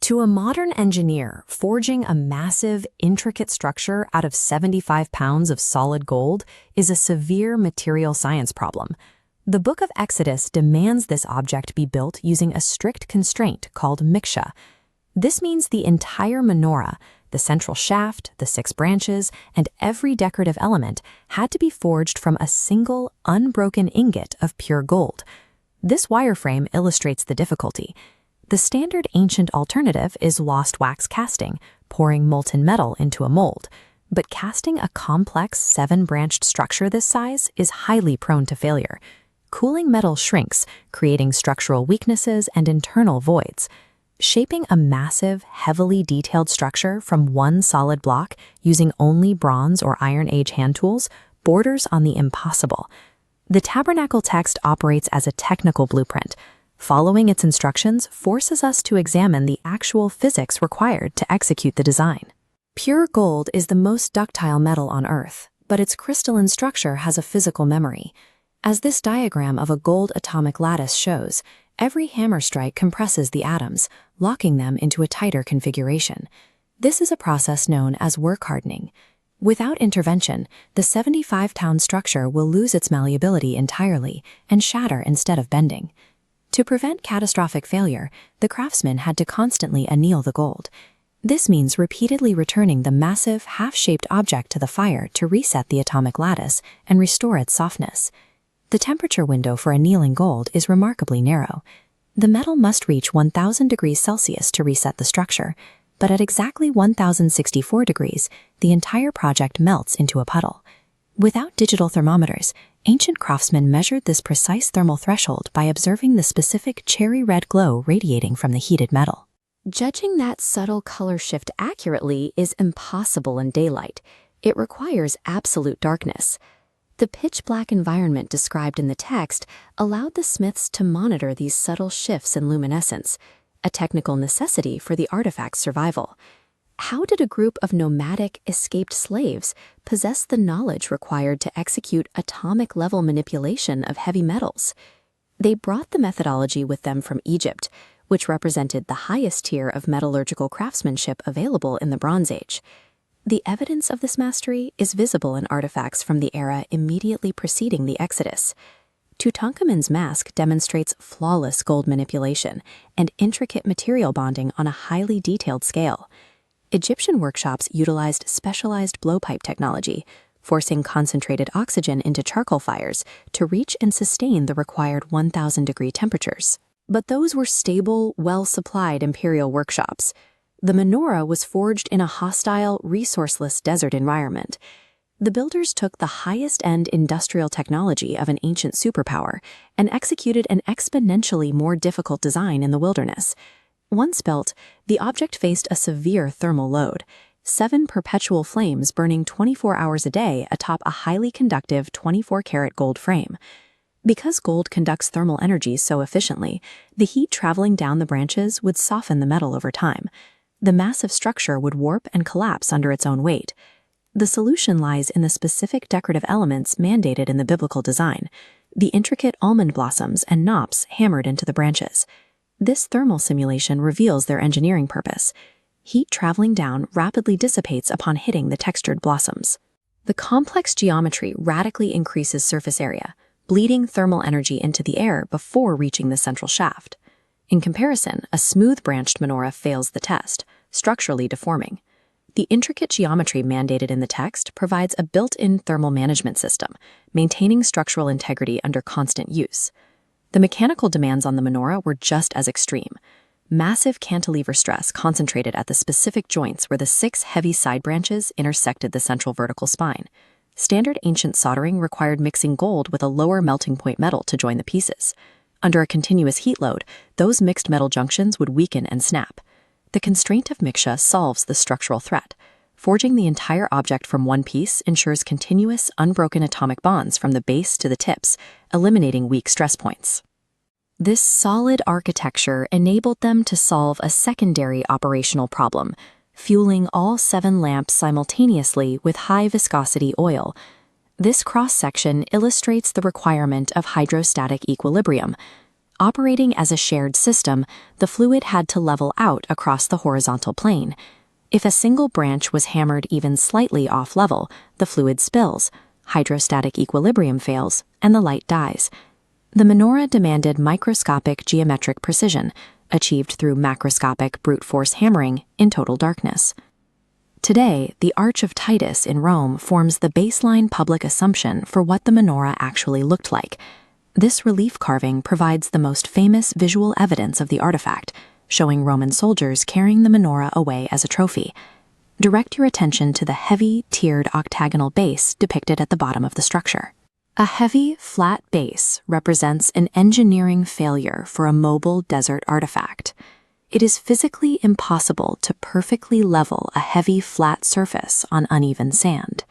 To a modern engineer, forging a massive, intricate structure out of 75 pounds of solid gold is a severe material science problem. The Book of Exodus demands this object be built using a strict constraint called Mikshah. This means the entire menorah, the central shaft, the 6 branches, and every decorative element had to be forged from a single, unbroken ingot of pure gold. This wireframe illustrates the difficulty. The standard ancient alternative is lost wax casting, pouring molten metal into a mold. But casting a complex 7-branched structure this size is highly prone to failure. Cooling metal shrinks, creating structural weaknesses and internal voids. Shaping a massive, heavily detailed structure from one solid block using only bronze or Iron Age hand tools borders on the impossible. The tabernacle text operates as a technical blueprint. Following its instructions forces us to examine the actual physics required to execute the design. Pure gold is the most ductile metal on Earth, but its crystalline structure has a physical memory. As this diagram of a gold atomic lattice shows, every hammer strike compresses the atoms, locking them into a tighter configuration. This is a process known as work hardening. Without intervention, the 75-pound structure will lose its malleability entirely and shatter instead of bending. To prevent catastrophic failure, the craftsman had to constantly anneal the gold. This means repeatedly returning the massive, half-shaped object to the fire to reset the atomic lattice and restore its softness. The temperature window for annealing gold is remarkably narrow. The metal must reach 1000 degrees Celsius to reset the structure, but at exactly 1064 degrees, the entire project melts into a puddle. Without digital thermometers, ancient craftsmen measured this precise thermal threshold by observing the specific cherry-red glow radiating from the heated metal. Judging that subtle color shift accurately is impossible in daylight. It requires absolute darkness. The pitch-black environment described in the text allowed the smiths to monitor these subtle shifts in luminescence, a technical necessity for the artifact's survival. How did a group of nomadic, escaped slaves possess the knowledge required to execute atomic-level manipulation of heavy metals? They brought the methodology with them from Egypt, which represented the highest tier of metallurgical craftsmanship available in the Bronze Age. The evidence of this mastery is visible in artifacts from the era immediately preceding the Exodus. Tutankhamun's mask demonstrates flawless gold manipulation and intricate material bonding on a highly detailed scale. Egyptian workshops utilized specialized blowpipe technology, forcing concentrated oxygen into charcoal fires to reach and sustain the required 1000-degree temperatures. But those were stable, well-supplied imperial workshops. The menorah was forged in a hostile, resourceless desert environment. The builders took the highest-end industrial technology of an ancient superpower and executed an exponentially more difficult design in the wilderness. Once built, the object faced a severe thermal load, 7 perpetual flames burning 24 hours a day atop a highly conductive 24-karat gold frame. Because gold conducts thermal energy so efficiently, the heat traveling down the branches would soften the metal over time. The massive structure would warp and collapse under its own weight. The solution lies in the specific decorative elements mandated in the biblical design, the intricate almond blossoms and knops hammered into the branches. This thermal simulation reveals their engineering purpose. Heat traveling down rapidly dissipates upon hitting the textured blossoms. The complex geometry radically increases surface area, bleeding thermal energy into the air before reaching the central shaft. In comparison, a smooth-branched menorah fails the test, structurally deforming. The intricate geometry mandated in the text provides a built-in thermal management system, maintaining structural integrity under constant use. The mechanical demands on the menorah were just as extreme. Massive cantilever stress concentrated at the specific joints where the 6 heavy side branches intersected the central vertical spine. Standard ancient soldering required mixing gold with a lower melting point metal to join the pieces. Under a continuous heat load, those mixed metal junctions would weaken and snap. The constraint of Mikshah solves the structural threat. Forging the entire object from one piece ensures continuous, unbroken atomic bonds from the base to the tips, eliminating weak stress points. This solid architecture enabled them to solve a secondary operational problem, fueling all 7 lamps simultaneously with high-viscosity oil. This cross-section illustrates the requirement of hydrostatic equilibrium. Operating as a shared system, the fluid had to level out across the horizontal plane. If a single branch was hammered even slightly off level, the fluid spills, hydrostatic equilibrium fails, and the light dies. The menorah demanded microscopic geometric precision, achieved through macroscopic brute force hammering in total darkness. Today, the Arch of Titus in Rome forms the baseline public assumption for what the menorah actually looked like. This relief carving provides the most famous visual evidence of the artifact, showing Roman soldiers carrying the menorah away as a trophy. Direct your attention to the heavy, tiered octagonal base depicted at the bottom of the structure. A heavy, flat base represents an engineering failure for a mobile desert artifact. It is physically impossible to perfectly level a heavy, flat surface on uneven sand.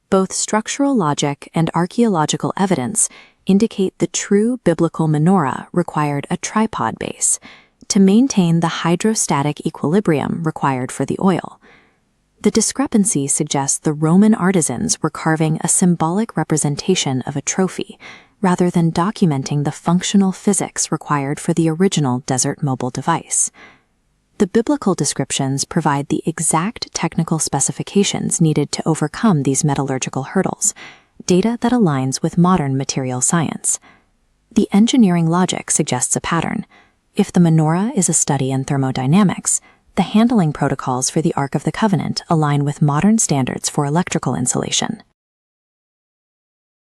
Both structural logic and archaeological evidence indicate the true biblical menorah required a tripod base to maintain the hydrostatic equilibrium required for the oil. The discrepancy suggests the Roman artisans were carving a symbolic representation of a trophy, rather than documenting the functional physics required for the original desert mobile device. The biblical descriptions provide the exact technical specifications needed to overcome these metallurgical hurdles, data that aligns with modern material science. The engineering logic suggests a pattern. If the menorah is a study in thermodynamics, the handling protocols for the Ark of the Covenant align with modern standards for electrical insulation.